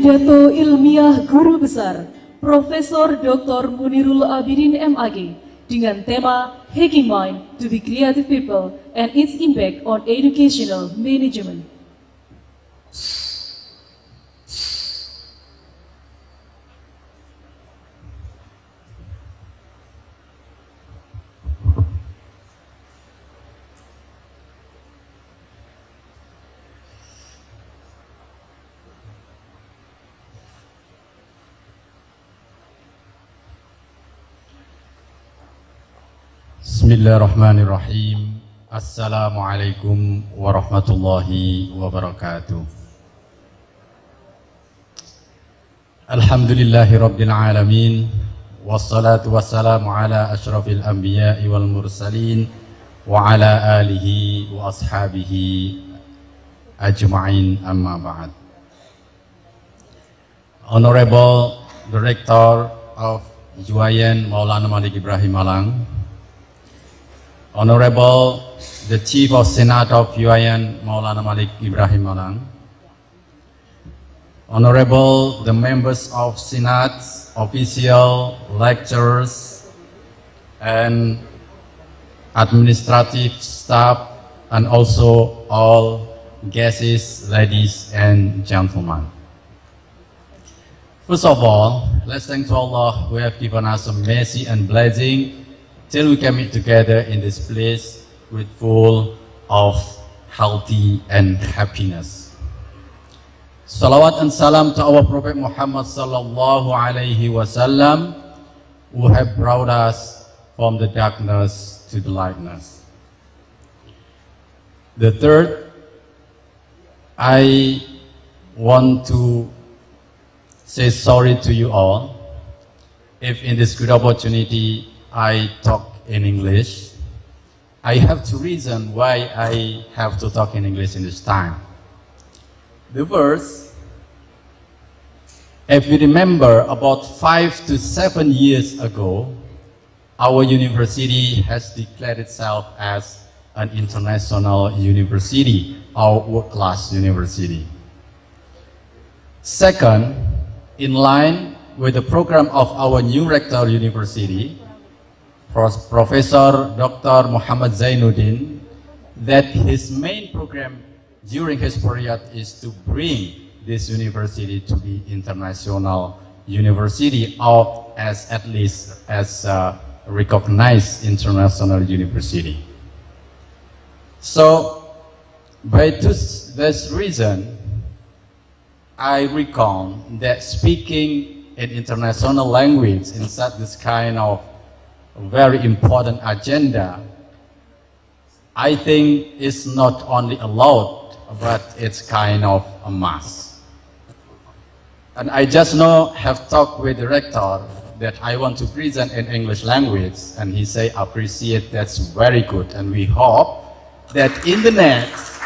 Pidato Ilmiah Guru Besar Profesor Dr. Munirul Abidin M.Ag dengan tema Hacking Mind to the Creative People and its Impact on Educational Management. Bismillahirrahmanirrahim. Assalamualaikum warahmatullahi wabarakatuh. Alhamdulillahi rabbil alamin. Wassalatu wassalamu ala ashrafil anbiya'i wal mursalin wa ala alihi wa ashabihi ajma'in, amma ba'd. Honorable Director of Uin Maulana Malik Ibrahim Malang, Honorable the Chief of Senate of Uin Maulana Malik Ibrahim Malang, Honorable the members of Senate, official, lecturers, and administrative staff, and also all guests, ladies and gentlemen. First of all, let's thank to Allah who have given us a mercy and blessing till we can meet together in this place with full of healthy and happiness. Salawat and salam to our Prophet Muhammad sallallahu alaihi wasallam, who have brought us from the darkness to the lightness. The third, I want to say sorry to you all if in this good opportunity I talk in English. I have two reasons why I have to talk in English in this time. The first, if you remember, about 5 to 7 years ago, our university has declared itself as an international university, our world-class university. Second, in line with the program of our new rector university, Professor Dr. Muhammad Zainuddin, that his main program during his period is to bring this university to be international university, or at least as a recognized international university. So by this reason, I recall that speaking in international language in such this kind of very important agenda, I think is not only allowed, but it's kind of a must. And I just now have talked with the rector that I want to present in English language, and he say appreciate, that's very good, and we hope that in the next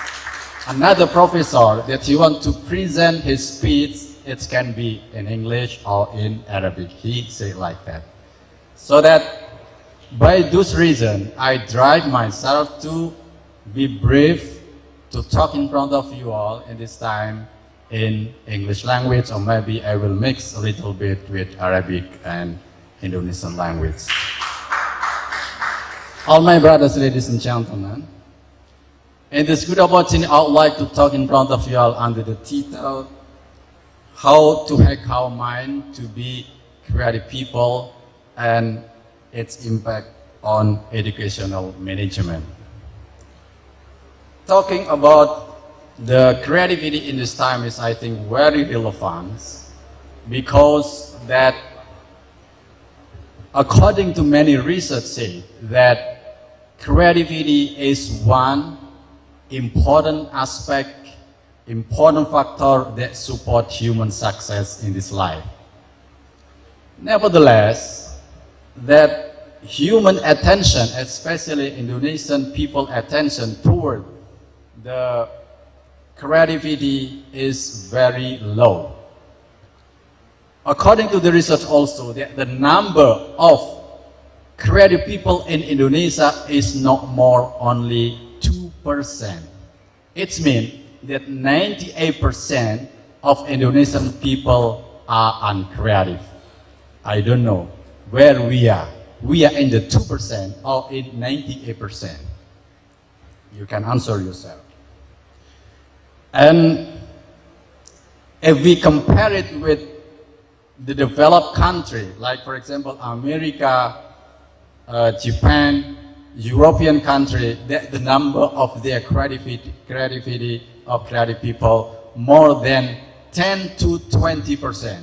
another professor that you want to present his speech, it can be in English or in Arabic. He say like that. So that by this reason, I drive myself to be brief, to talk in front of you all in this time in English language, or maybe I will mix a little bit with Arabic and Indonesian language. All my brothers, ladies and gentlemen, in this good opportunity, I would like to talk in front of you all under the title, How to Hack Our Mind to Be Creative People and its Impact on Educational Management. Talking about the creativity in this time is, I think, very relevant, because that according to many research say that creativity is one important aspect, important factor that support human success in this life. Nevertheless, that human attention, especially Indonesian people attention toward the creativity is very low. According to the research also, the number of creative people in Indonesia is not more only 2%. It means that 98% of Indonesian people are uncreative. I don't know where we are. We are in the 2% or in 98%. You can answer yourself. And if we compare it with the developed country, like for example America, Japan, European country, the number of their creativity of creative people more than 10 to 20%.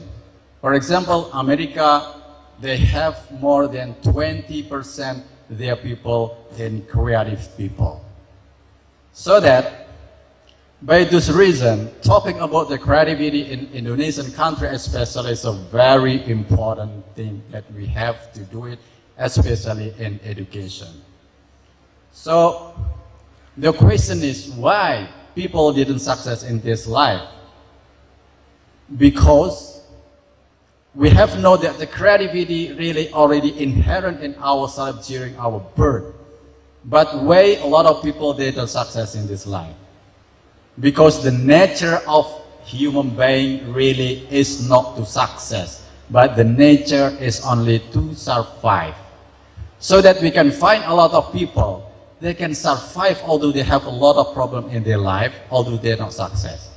For example, America, they have more than 20% their people in creative people. So that, by this reason, talking about the creativity in Indonesian country especially is a very important thing that we have to do it, especially in education. So, the question is why people didn't success in this life? Because we have known that the creativity really already inherent in ourselves during our birth. But why a lot of people didn't success in this life? Because the nature of human being really is not to success, but the nature is only to survive. So that we can find a lot of people, they can survive although they have a lot of problem in their life, although they're not success.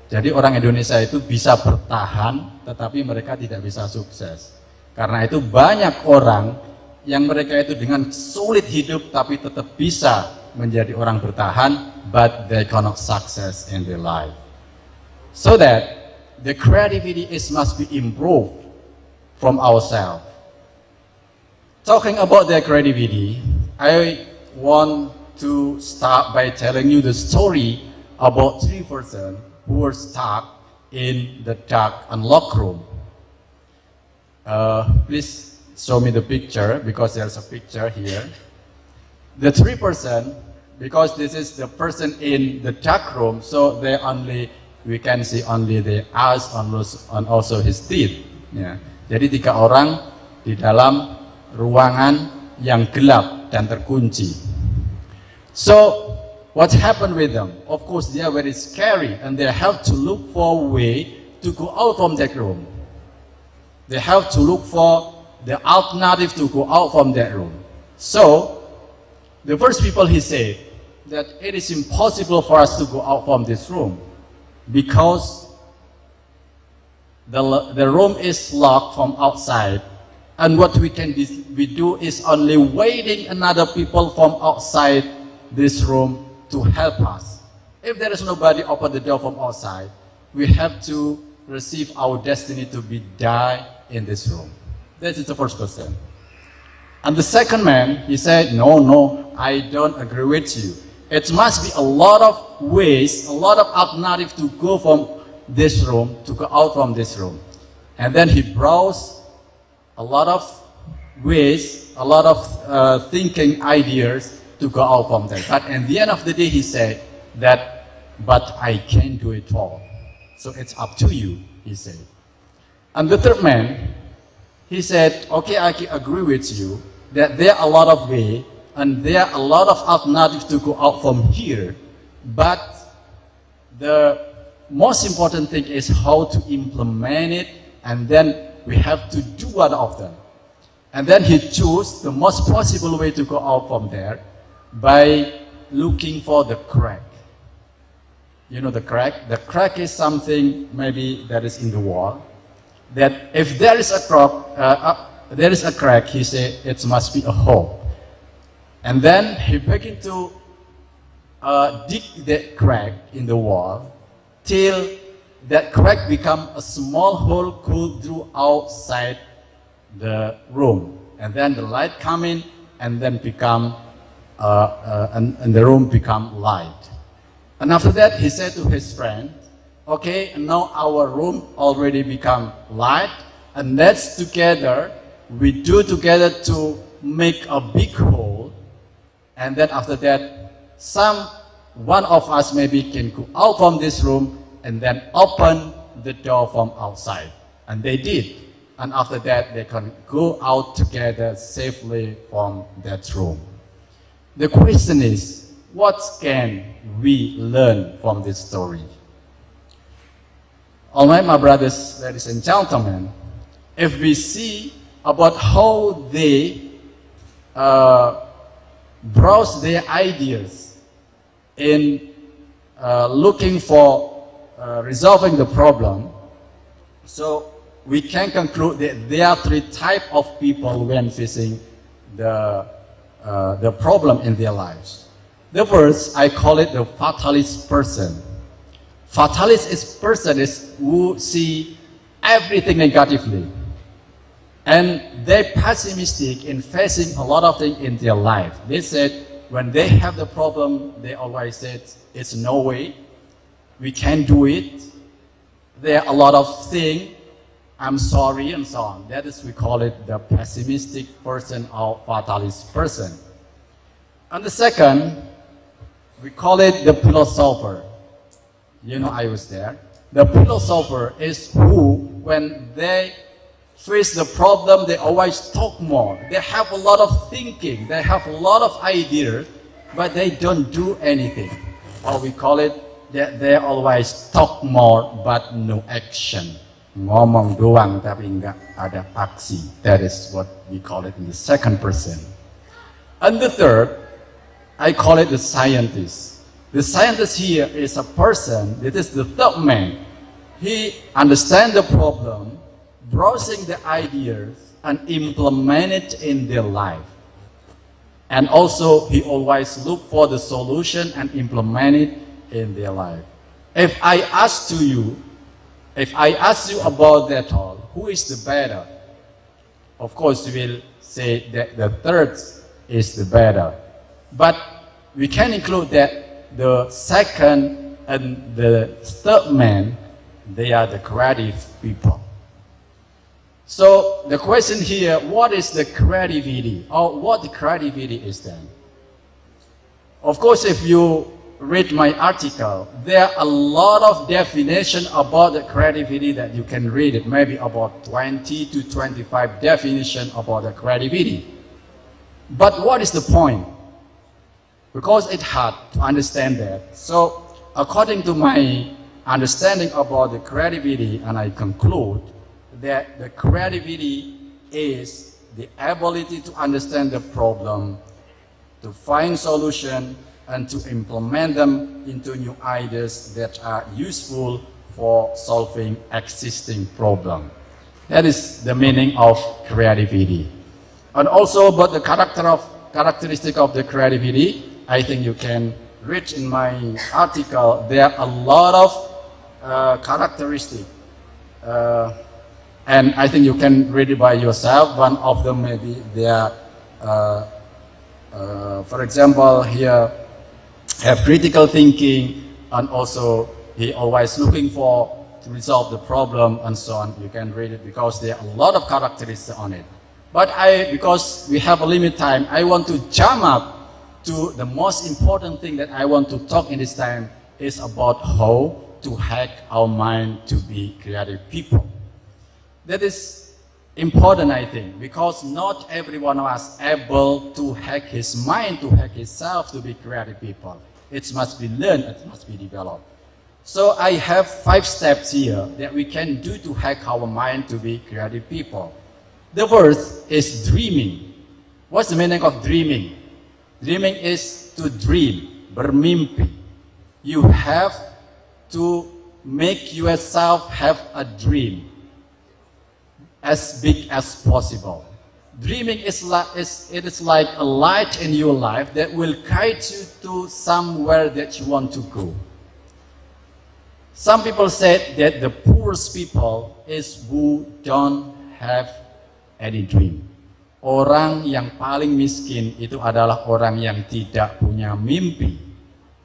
Jadi orang Indonesia itu bisa bertahan, tetapi mereka tidak bisa sukses. Karena itu banyak orang yang mereka itu dengan sulit hidup, tapi tetap bisa menjadi orang bertahan, but they cannot success in their life. So that the creativity must be improved from ourselves. Talking about their creativity, I want to start by telling you the story about three persons who were stuck in the dark and locked room. Please show me the picture, because there's a picture here. The three person, because this is the person in the dark room, so we can see only the eyes and also his teeth. Ya. Jadi 3 orang di dalam ruangan yang gelap dan terkunci. So, what happened with them? Of course, they are very scary, and they have to look for a way to go out from that room. They have to look for the alternative to go out from that room. So, the first people he said that it is impossible for us to go out from this room because the room is locked from outside, and what we do is only waiting another people from outside this room to help us. If there is nobody open the door from outside, we have to receive our destiny to be die in this room. That is the first person. And the second man, he said, no, I don't agree with you. It must be a lot of ways, a lot of alternatives to go from this room, to go out from this room. And then he browsed a lot of ways, a lot of thinking ideas to go out from there. But at the end of the day, he said that, but I can't do it all. So it's up to you, he said. And the third man, he said, okay, I agree with you that there are a lot of ways and there are a lot of alternatives to go out from here, but the most important thing is how to implement it, and then we have to do one of them. And then he chose the most possible way to go out from there by looking for the crack. You know the crack? The crack is something maybe that is in the wall, that if there is a crack, he said it must be a hole. And then he began to dig that crack in the wall till that crack become a small hole could through outside the room. And then the light come in and then become, and the room become light. And after that, he said to his friend, okay, now our room already become light, and let's together, we do together to make a big hole, and then after that, one of us maybe can go out from this room and then open the door from outside. And they did. And after that, they can go out together safely from that room. The question is, what can we learn from this story? all right, my brothers, ladies and gentlemen, if we see about how they browse their ideas in looking for resolving the problem, so we can conclude that there are three types of people when facing the problem in their lives. The first, I call it the fatalist person. Fatalist person is who see everything negatively, and they're pessimistic in facing a lot of things in their life. They said when they have the problem, they always said it's no way, we can't do it. There are a lot of things, I'm sorry, and so on. That is, we call it the pessimistic person or fatalist person. And the second, we call it the philosopher. You know, I was there. The philosopher is who, when they face the problem, they always talk more. They have a lot of thinking, they have a lot of ideas, but they don't do anything. Or we call it that they always talk more but no action. Ngomong doang tapi nggak ada aksi. That is what we call it in the second person. And the third, I call it the scientist. The scientist here is a person, it is the third man. He understands the problem, browsing the ideas, and implement it in their life. And also, he always look for the solution and implement it in their life. If I ask you about that all, who is the better? Of course, we will say that the third is the better. But we can include that the second and the third man, they are the creative people. So the question here, what is the creativity, or what the creativity is then? Of course, if you read my article, there are a lot of definition about the creativity that you can read it, maybe about 20 to 25 definition about the creativity. But what is the point? Because it's hard to understand that. So according to my understanding about the creativity, and I conclude that the creativity is the ability to understand the problem, to find solution, and to implement them into new ideas that are useful for solving existing problem. That is the meaning of creativity. And also about the characteristic of the creativity, I think you can read in my article, there are a lot of characteristics. And I think you can read it by yourself. One of them maybe there, for example, here have critical thinking, and also he always looking for to resolve the problem and so on. You can read it because there are a lot of characteristics on it. But because we have a limited time, I want to jump up to the most important thing that I want to talk in this time is about how to hack our mind to be creative people. That is important, I think, because not every one of us able to hack his mind, to hack himself to be creative people. It must be learned, it must be developed. So I have 5 steps here that we can do to hack our mind to be creative people. The first is dreaming. What's the meaning of dreaming? Dreaming is to dream, bermimpi. You have to make yourself have a dream as big as possible. Dreaming is like a light in your life that will guide you to somewhere that you want to go. Some people said that the poorest people is who don't have any dream. Orang yang paling miskin itu adalah orang yang tidak punya mimpi.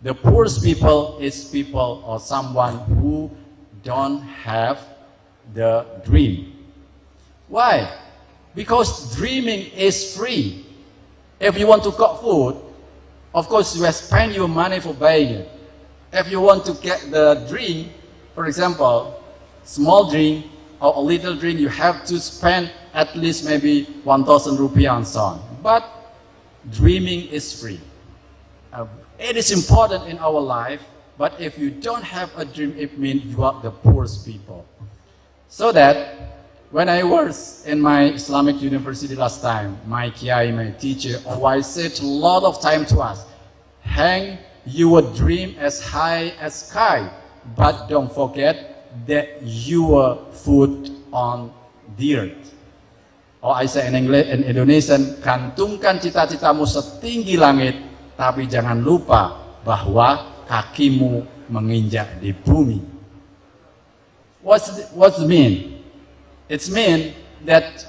The poorest people is people or someone who don't have the dream. Why? Because dreaming is free. If you want to cook food, of course you have spend your money for buying it. If you want to get the drink, for example, small drink or a little drink, you have to spend at least maybe 1,000 rupiah and so on. But dreaming is free. It is important in our life, But if you don't have a dream, it means you are the poorest people. So that when I was in my Islamic university last time, my kiai, my teacher, always said a lot of time to us, hang your dream as high as sky, but don't forget that your foot on the earth. Or I say in English, in Indonesian, gantungkan cita-citamu setinggi langit, tapi jangan lupa bahwa kakimu menginjak di bumi. What's it mean? It means that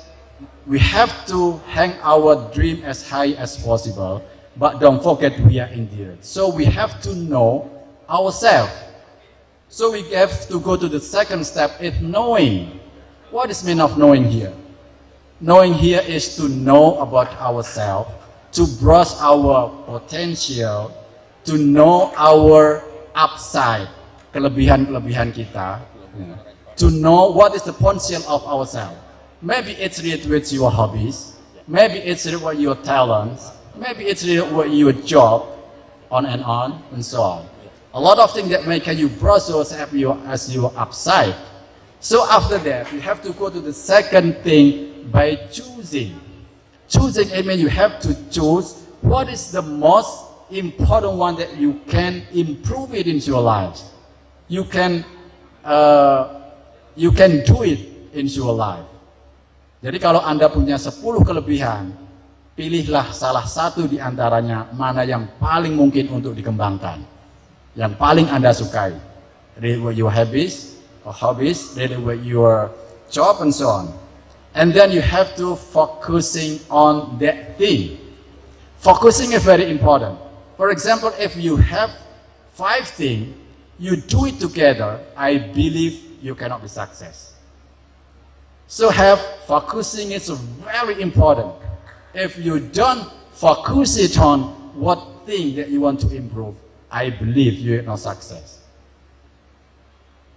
we have to hang our dream as high as possible, but don't forget we are in the earth. So we have to know ourselves. So we have to go to the second step, is knowing. What is mean of knowing here? Knowing here is to know about ourselves, to brush our potential, to know our upside, kelebihan-kelebihan kita, to know what is the potential of ourselves. Maybe it's related with your hobbies, maybe it's related with your talents, maybe it's related with your job, on, and so on. A lot of things that make you brush yourself as your upside. So after that, you have to go to the second thing by choosing. Choosing, I mean you have to choose what is the most important one that you can improve it into your life. You can do it into your life. Jadi kalau Anda punya 10 kelebihan, pilihlah salah satu di antaranya mana yang paling mungkin untuk dikembangkan, yang paling Anda sukai. Related with your hobbies, related with your job and so on. And then you have to focusing on that thing. Focusing is very important. For example, if you have 5 things, you do it together, I believe you cannot be success. So focusing is very important. If you don't focus it on what thing that you want to improve, I believe you will not success.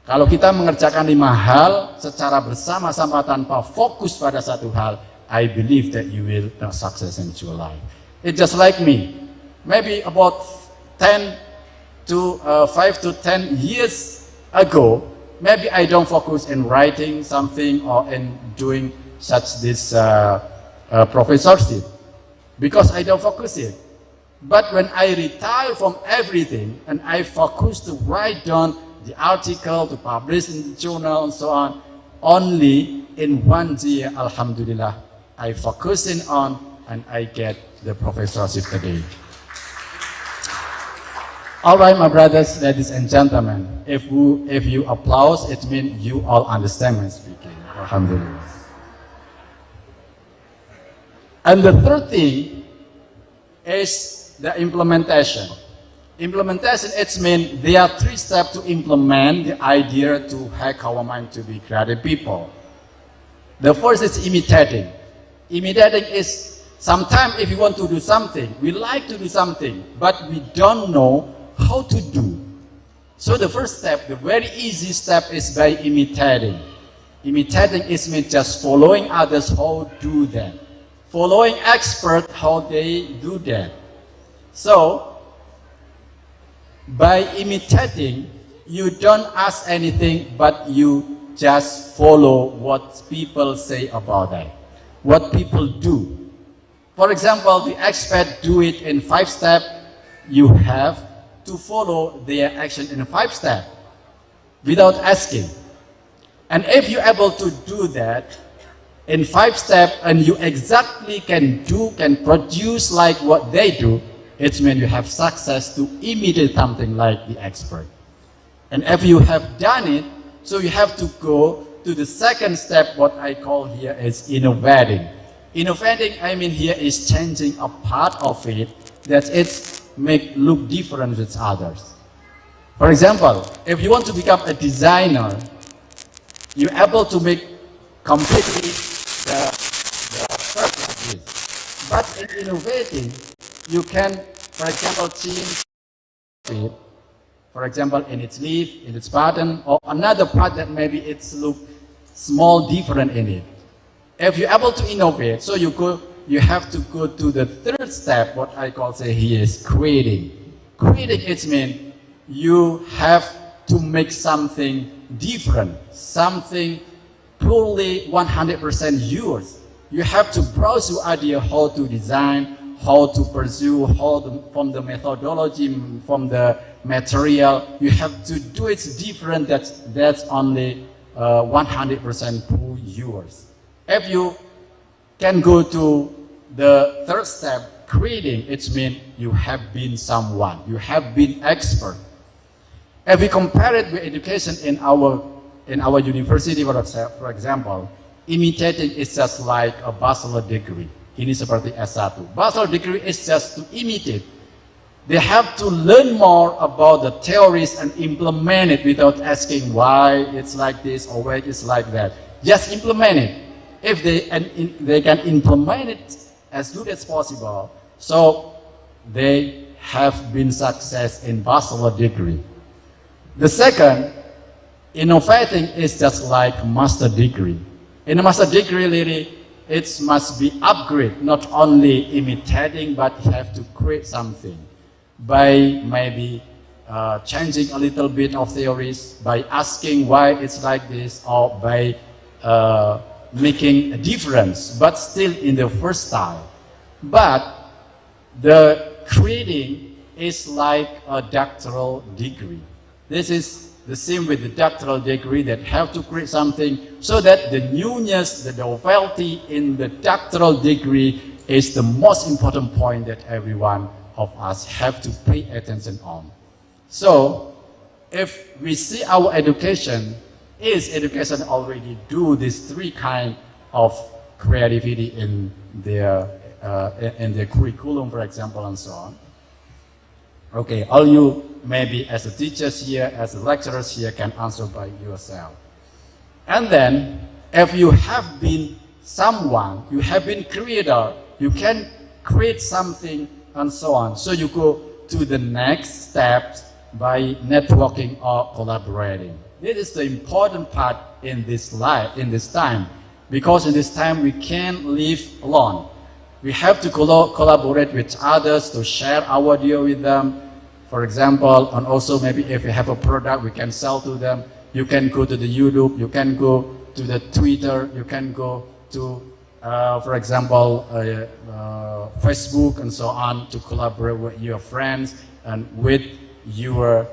Kalau kita mengerjakan 5 hal secara bersama-sama tanpa fokus pada satu hal, I believe that you will not success in your life. It's just like me. Maybe about 5 to 10 years ago, maybe I don't focus in writing something or in doing such this professorship because I don't focus it. But when I retire from everything and I focus to write down the article, to publish in the journal and so on, only in 1 year, alhamdulillah, I focusing on and I get the professorship today. All right, my brothers, ladies and gentlemen, if you applause, it means you all understand my speaking. Alhamdulillah. And the third thing is the implementation. Implementation, it means there are 3 steps to implement the idea to hack our mind to be creative people. The first is imitating. Imitating is sometimes if you want to do something, we like to do something, but we don't know how to do. So the first step, the very easy step is by imitating. Imitating is mean just following others how do that. Following experts how they do that. So by imitating, you don't ask anything but you just follow what people say about that. What people do. For example, the expert do it in 5 steps, you have to follow their action in 5 steps without asking. And if you're able to do that in 5 steps and you exactly can produce like what they do, it means you have success to imitate something like the expert. And if you have done it, so you have to go to the second step, what I call here is innovating. Innovating, I mean here is changing a part of it that it's make look different with others. For example, if you want to become a designer, you're able to make completely the perfect. But in innovating, you can, for example, change it. For example, in its leaf, in its pattern, or another part that maybe it's look small different in it. If you're able to innovate, so you have to go to the third step, what I call say here is creating. Creating, it means you have to make something different, something purely 100% yours. You have to browse your idea how to design, how to pursue, from the methodology, from the material. You have to do it different. That's only 100% pure yours. If you can go to the third step, creating, it means you have been someone, you have been expert. If we compare it with education in our university, for example, imitating is just like a bachelor degree. Ini seperti S1. Bachelor degree is just to imitate. They have to learn more about the theories and implement it without asking why it's like this or why it's like that. Just implement it. If they can implement it as good as possible, so they have been success in bachelor degree. The second, innovating is just like master degree. In a master degree, really, it must be upgrade, not only imitating, but you have to create something by maybe changing a little bit of theories, by asking why it's like this, or by making a difference, but still in the first style. But the creating is like a doctoral degree. This is the same with the doctoral degree, that have to create something so that the newness, the novelty in the doctoral degree is the most important point that everyone of us have to pay attention on. So, if we see our education, is education already do these three kind of creativity in their curriculum, for example, and so on? Okay, all you maybe as a teachers here, as a lecturers here can answer by yourself. And then, if you have been someone, you have been creator, you can create something and so on. So you go to the next steps by networking or collaborating. This is the important part in this life, in this time, because in this time we can't live alone. We have to collaborate with others to share our idea with them. For example, and also maybe if we have a product we can sell to them, you can go to the YouTube, you can go to the Twitter, you can go to, for example, Facebook and so on, to collaborate with your friends and with your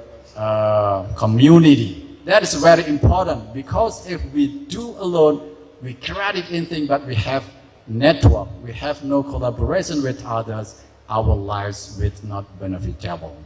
community. That is very important, because if we do alone, we create anything, but we have network, we have no collaboration with others, our lives will not benefitable.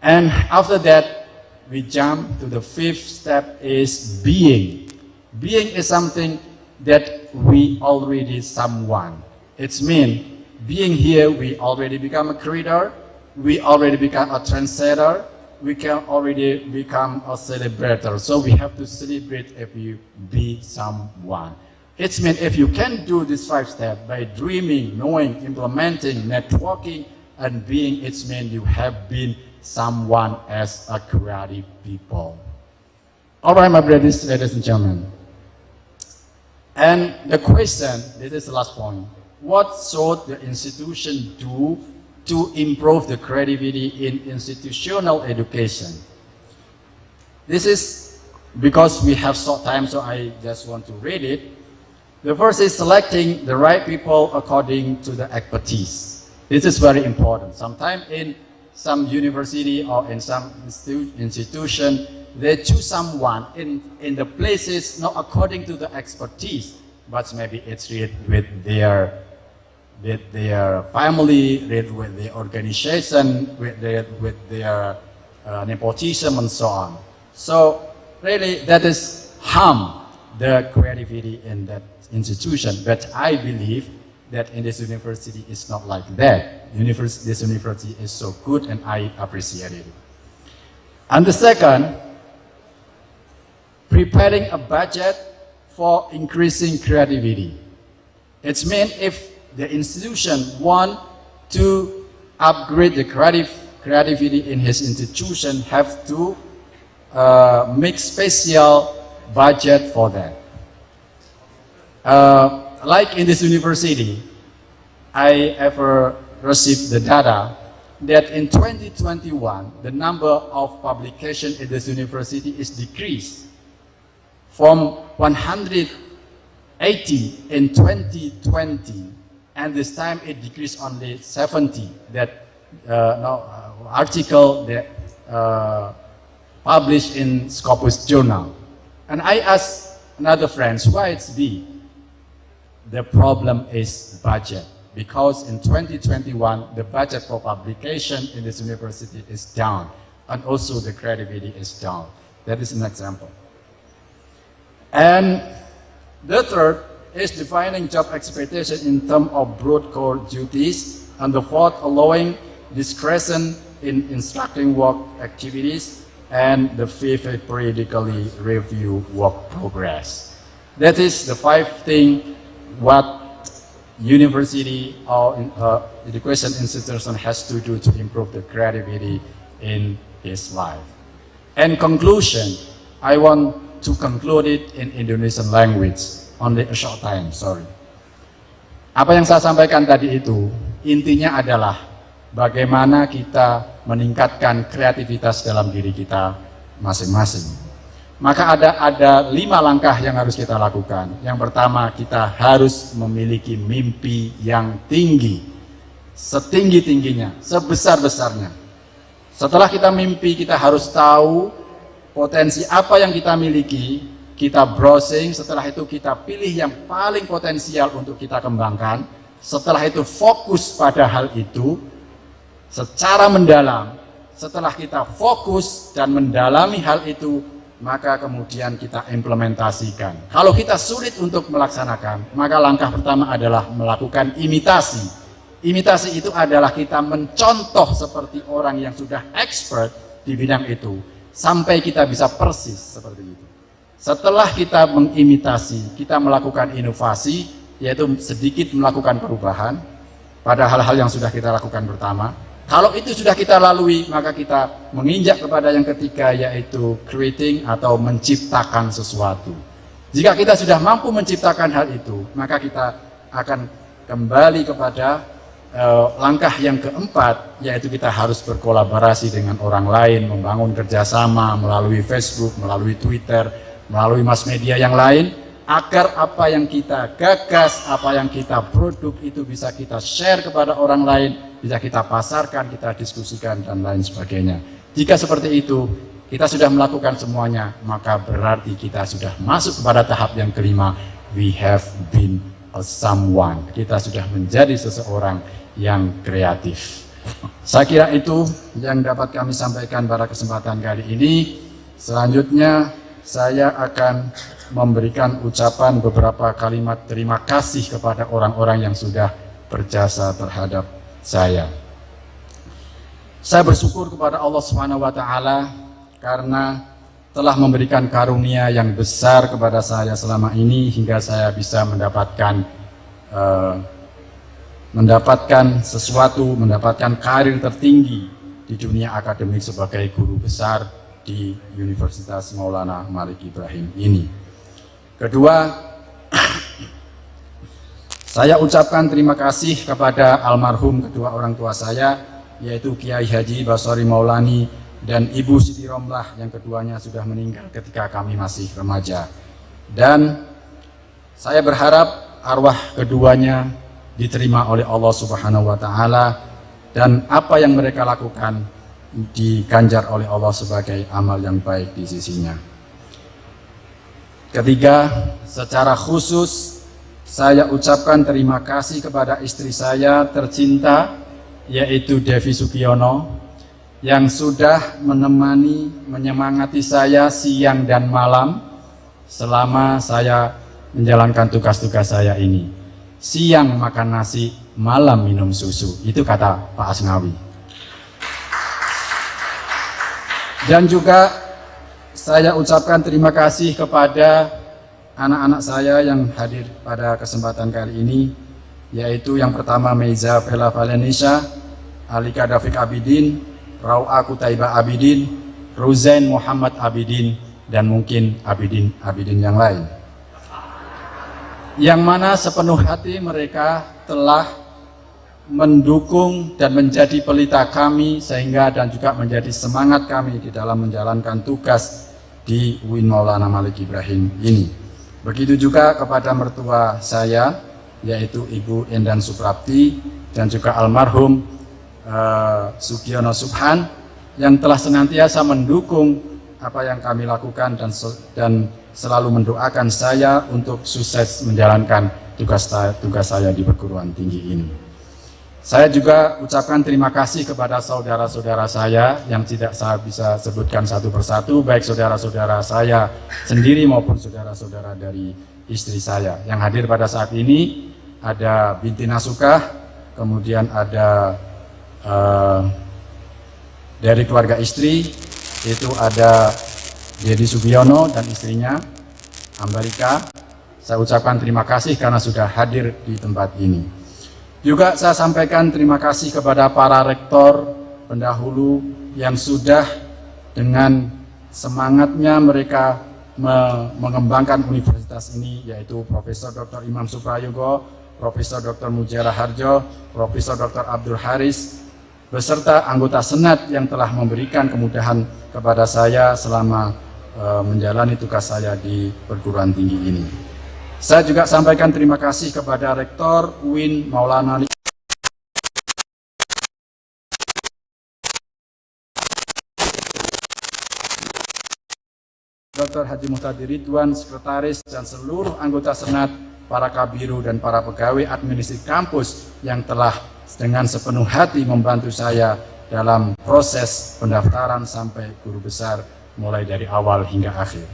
And after that, we jump to the fifth step, is being. Being is something that we already someone. It's mean, being here, we already become a creator, we already become a trendsetter, we can already become a celebrator. So we have to celebrate if you be someone. It's mean if you can do this 5 steps by dreaming, knowing, implementing, networking, and being, it's mean you have been someone as a creative people. All right, my brothers, ladies and gentlemen. And the question, this is the last point. What should the institution do to improve the creativity in institutional education? This is because we have short time, so I just want to read it. The first is selecting the right people according to the expertise. This is very important. Sometimes in some university or in some institution, they choose someone in the places not according to the expertise, but maybe it's with their family, with their organization, with their nepotism and so on. So really that is harm the creativity in that institution. But I believe that in this university it's not like that. This university is so good and I appreciate it. And the second, preparing a budget for increasing creativity. It's mean if the institution want to upgrade the creativity in his institution, have to make special budget for that. Like in this university, I ever received the data that in 2021, the number of publication in this university is decreased from 180 in 2020, and this time it decreased only 70. That article that published in Scopus Journal. And I asked another friends, why it's B? The problem is budget. Because in 2021, the budget for publication in this university is down, and also the credibility is down. That is an example. And the third is defining job expectation in terms of broad core duties, and the fourth, allowing discretion in instructing work activities, and the fifth, periodically review work progress. That is the 5 things what university or education institution has to do to improve the credibility in his life. And conclusion, I want to conclude it in Indonesian language, only a short time, sorry. Apa yang saya sampaikan tadi itu, intinya adalah bagaimana kita meningkatkan kreativitas dalam diri kita masing-masing. Maka ada 5 langkah yang harus kita lakukan. Yang pertama, kita harus memiliki mimpi yang tinggi, setinggi-tingginya, sebesar-besarnya. Setelah kita mimpi, kita harus tahu potensi apa yang kita miliki, kita browsing, setelah itu kita pilih yang paling potensial untuk kita kembangkan. Setelah itu fokus pada hal itu secara mendalam. Setelah kita fokus dan mendalami hal itu, maka kemudian kita implementasikan. Kalau kita sulit untuk melaksanakan, maka langkah pertama adalah melakukan imitasi. Imitasi itu adalah kita mencontoh seperti orang yang sudah expert di bidang itu, sampai kita bisa persis seperti itu. Setelah kita mengimitasi, kita melakukan inovasi, yaitu sedikit melakukan perubahan pada hal-hal yang sudah kita lakukan pertama. Kalau itu sudah kita lalui, maka kita menginjak kepada yang ketiga, yaitu creating atau menciptakan sesuatu. Jika kita sudah mampu menciptakan hal itu, maka kita akan kembali kepada langkah yang keempat, yaitu kita harus berkolaborasi dengan orang lain, membangun kerjasama melalui Facebook, melalui Twitter, melalui mass media yang lain, agar apa yang kita gagas, apa yang kita produk itu bisa kita share kepada orang lain, bisa kita pasarkan, kita diskusikan, dan lain sebagainya. Jika seperti itu, kita sudah melakukan semuanya, maka berarti kita sudah masuk kepada tahap yang kelima. We have been a someone. Kita sudah menjadi seseorang yang kreatif. Saya kira itu yang dapat kami sampaikan pada kesempatan kali ini. Selanjutnya, saya akan memberikan ucapan beberapa kalimat terima kasih kepada orang-orang yang sudah berjasa terhadap saya. Saya bersyukur kepada Allah SWT karena telah memberikan karunia yang besar kepada saya selama ini, hingga saya bisa mendapatkan sesuatu, mendapatkan karir tertinggi di dunia akademik sebagai guru besar di Universitas Maulana Malik Ibrahim ini. Kedua, saya ucapkan terima kasih kepada almarhum kedua orang tua saya, yaitu Kiai Haji Basori Maulani dan Ibu Siti Romlah, yang keduanya sudah meninggal ketika kami masih remaja. Dan saya berharap arwah keduanya diterima oleh Allah Subhanahu wa Ta'ala, dan apa yang mereka lakukan diganjar oleh Allah sebagai amal yang baik di sisinya. Ketiga, secara khusus saya ucapkan terima kasih kepada istri saya tercinta, yaitu Devi Sugiono, yang sudah menemani, menyemangati saya siang dan malam selama saya menjalankan tugas-tugas saya ini. Siang makan nasi, malam minum susu, itu kata Pak Asnawi. Dan juga saya ucapkan terima kasih kepada anak-anak saya yang hadir pada kesempatan kali ini, yaitu yang pertama Meiza Vela Valenisha, Alika Dafiq Abidin, Rau'a Kutaiba Abidin, Ruzain Muhammad Abidin, dan mungkin Abidin yang lain. Yang mana sepenuh hati mereka telah mendukung dan menjadi pelita kami sehingga dan juga menjadi semangat kami di dalam menjalankan tugas di Uin Malang Ibrahim ini. Begitu juga kepada mertua saya, yaitu Ibu Endan Suprapti dan juga almarhum Sugiono Subhan, yang telah senantiasa mendukung apa yang kami lakukan dan selalu mendoakan saya untuk sukses menjalankan tugas saya di perguruan tinggi ini. Saya juga ucapkan terima kasih kepada saudara-saudara saya yang tidak saya bisa sebutkan satu persatu, baik saudara-saudara saya sendiri maupun saudara-saudara dari istri saya. Yang hadir pada saat ini ada Binti Nasukah, kemudian ada dari keluarga istri, itu ada Dedi Sugiono dan istrinya, Ambarika. Saya ucapkan terima kasih karena sudah hadir di tempat ini. Juga saya sampaikan terima kasih kepada para rektor pendahulu yang sudah dengan semangatnya mereka mengembangkan universitas ini, yaitu Profesor Dr. Imam Suprayogo, Profesor Dr. Mujara Harjo, Profesor Dr. Abdul Haris, beserta anggota Senat yang telah memberikan kemudahan kepada saya selama menjalani tugas saya di perguruan tinggi ini. Saya juga sampaikan terima kasih kepada Rektor Uin Malang Dr. Haji Muhtadi Ridwan, Sekretaris dan seluruh anggota Senat, para kabiru dan para pegawai administrasi kampus yang telah dengan sepenuh hati membantu saya dalam proses pendaftaran sampai guru besar mulai dari awal hingga akhir.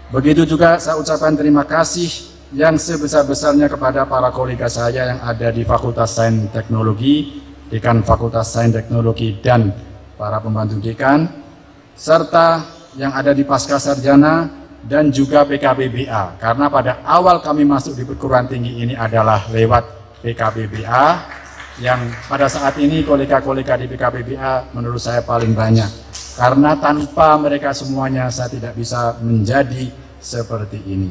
Begitu juga saya ucapkan terima kasih yang sebesar-besarnya kepada para kolega saya yang ada di Fakultas Sains Teknologi, Dekan Fakultas Sains Teknologi dan para pembantu dekan, serta yang ada di Pasca Sarjana dan juga PKBBA. Karena pada awal kami masuk di perguruan tinggi ini adalah lewat PKBBA, yang pada saat ini kolega-kolega di PKBBA menurut saya paling banyak. Karena tanpa mereka semuanya saya tidak bisa menjadi seperti ini.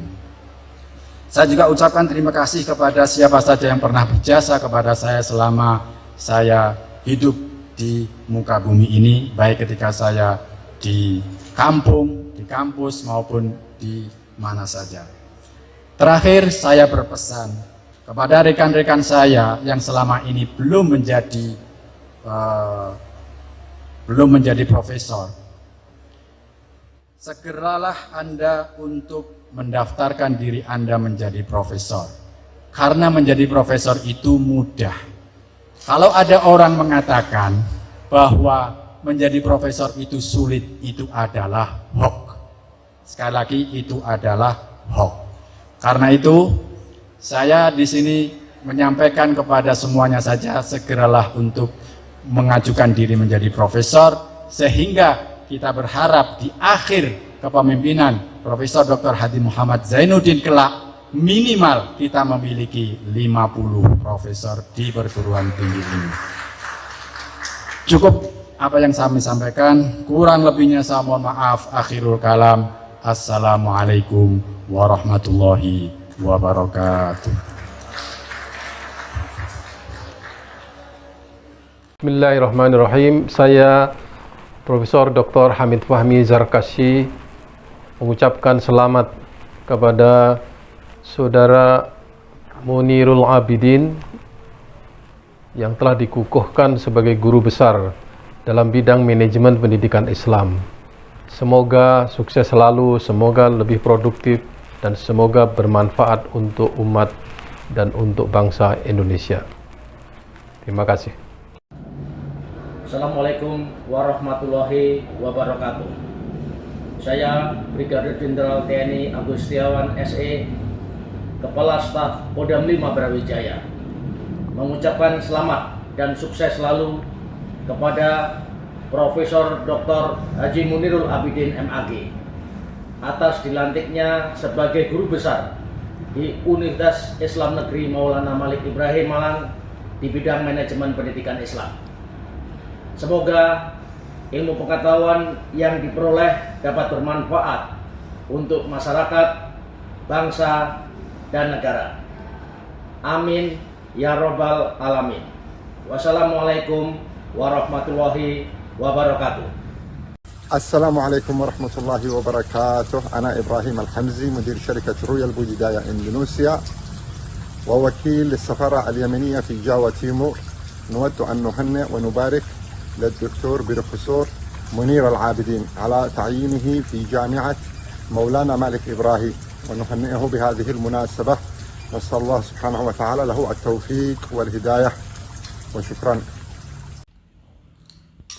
Saya juga ucapkan terima kasih kepada siapa saja yang pernah berjasa kepada saya selama saya hidup di muka bumi ini, baik ketika saya di kampung, di kampus maupun di mana saja. Terakhir saya berpesan kepada rekan-rekan saya yang selama ini belum menjadi profesor. Segeralah Anda untuk mendaftarkan diri Anda menjadi profesor. Karena menjadi profesor itu mudah. Kalau ada orang mengatakan bahwa menjadi profesor itu sulit, itu adalah hoax. Sekali lagi, itu adalah hoax. Karena itu, saya di sini menyampaikan kepada semuanya saja, segeralah untuk mengajukan diri menjadi profesor, sehingga kita berharap di akhir kepemimpinan Profesor Dr. Hadi Muhammad Zainuddin kelak minimal kita memiliki 50 profesor di perguruan tinggi ini. Cukup apa yang kami sampaikan, kurang lebihnya saya mohon maaf. Akhirul kalam, assalamualaikum warahmatullahi wabarakatuh. Bismillahirrahmanirrahim. Saya Profesor Dr. Hamid Fahmi Zarkashi mengucapkan selamat kepada Saudara Munirul Abidin yang telah dikukuhkan sebagai guru besar dalam bidang manajemen pendidikan Islam. Semoga sukses selalu, semoga lebih produktif, dan semoga bermanfaat untuk umat dan untuk bangsa Indonesia. Terima kasih. Assalamualaikum warahmatullahi wabarakatuh. Saya Brigadir Jenderal TNI Agustiawan SE, Kepala Staf Kodam 5 Brawijaya, mengucapkan selamat dan sukses selalu kepada Profesor Dr. Haji Munirul Abidin M.Ag atas dilantiknya sebagai guru besar di Universitas Islam Negeri Maulana Malik Ibrahim Malang di bidang manajemen pendidikan Islam. Semoga ilmu pengetahuan yang diperoleh dapat bermanfaat untuk masyarakat, bangsa, dan negara. Amin ya robbal alamin. Wassalamualaikum warahmatullahi wabarakatuh. السلام عليكم ورحمة الله وبركاته. أنا إبراهيم الحمزي مدير شركة رويال بوجدايا إندونيسيا ووكيل للسفارة اليمنية في جاوا تيمور. نود أن نهنئ ونبارك للدكتور بروفيسور منير العابدين على تعيينه في جامعة مولانا مالك إبراهيم، ونهنئه بهذه المناسبة. نسأل الله سبحانه وتعالى له التوفيق والهداية، وشكرا.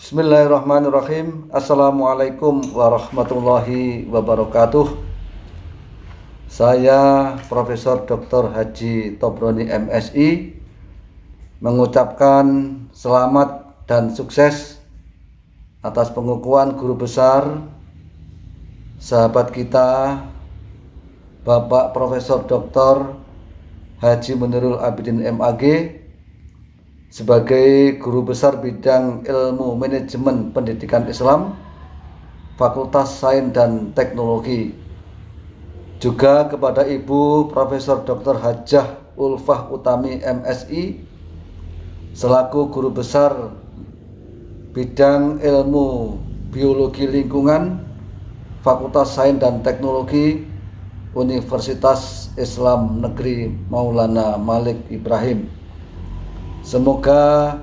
Bismillahirrahmanirrahim. Assalamualaikum warahmatullahi wabarakatuh. Saya Profesor Dr. Haji Tobroni MSI mengucapkan selamat dan sukses atas pengukuhan guru besar sahabat kita Bapak Profesor Dr. Haji Munirul Abidin M.Ag sebagai guru besar bidang ilmu manajemen pendidikan Islam Fakultas Sains dan Teknologi. Juga kepada Ibu Profesor Dr. Hajah Ulfah Utami MSI selaku guru besar bidang ilmu biologi lingkungan Fakultas Sains dan Teknologi Universitas Islam Negeri Maulana Malik Ibrahim. Semoga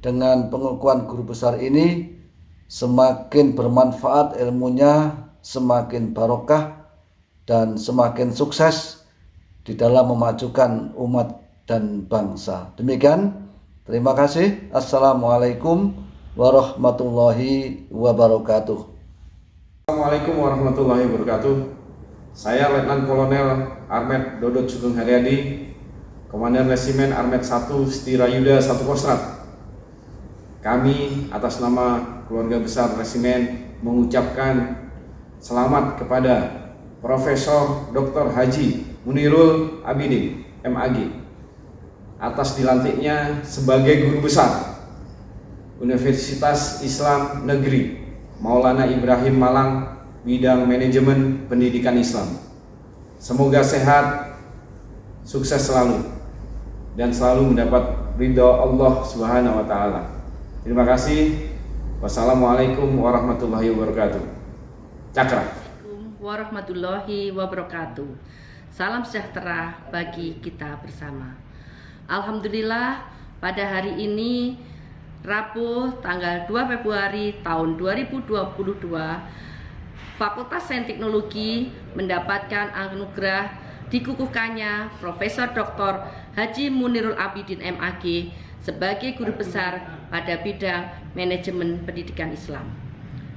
dengan pengukuhan guru besar ini semakin bermanfaat ilmunya, semakin barokah, dan semakin sukses di dalam memajukan umat dan bangsa. Demikian, terima kasih. Assalamualaikum warahmatullahi wabarakatuh. Assalamualaikum warahmatullahi wabarakatuh. Saya Letnan Kolonel Armet Dodot Sugeng Haryadi, Komandan Resimen Armet 1 Setirayuda 1 Kostrat. Kami atas nama keluarga besar Resimen mengucapkan selamat kepada Profesor Dr. Haji Munirul Abidin M.Ag atas dilantiknya sebagai guru besar Universitas Islam Negeri Maulana Ibrahim Malang bidang manajemen pendidikan Islam. Semoga sehat, sukses selalu, dan selalu mendapat ridha Allah Subhanahu wa taala. Terima kasih. Wassalamualaikum warahmatullahi wabarakatuh. Cakra. Warahmatullahi wabarakatuh. Salam sejahtera bagi kita bersama. Alhamdulillah, pada hari ini Rabu tanggal 2 Februari tahun 2022 Fakultas Sains Teknologi mendapatkan anugerah dikukuhkannya Profesor Dr. Haji Munirul Abidin M.Ag sebagai guru besar pada bidang manajemen pendidikan Islam.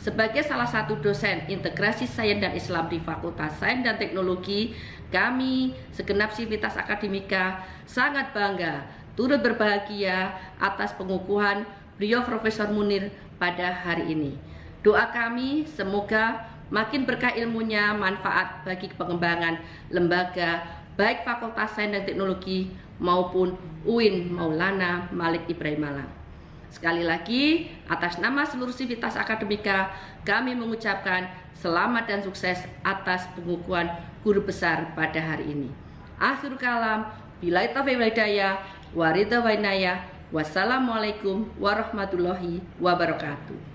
Sebagai salah satu dosen integrasi sains dan Islam di Fakultas Sains dan Teknologi, kami segenap sivitas akademika sangat bangga turut berbahagia atas pengukuhan beliau Profesor Munir pada hari ini. Doa kami semoga makin berkah ilmunya, manfaat bagi pengembangan lembaga baik Fakultas Sains dan Teknologi maupun Uin Maulana Malik Ibrahim Malang. Sekali lagi, atas nama seluruh sivitas akademika, kami mengucapkan selamat dan sukses atas pengukuhan guru besar pada hari ini. Akhir kalam, billahi taufiq wal hidayah, wa ridha wa inayah. Wassalamualaikum warahmatullahi wabarakatuh.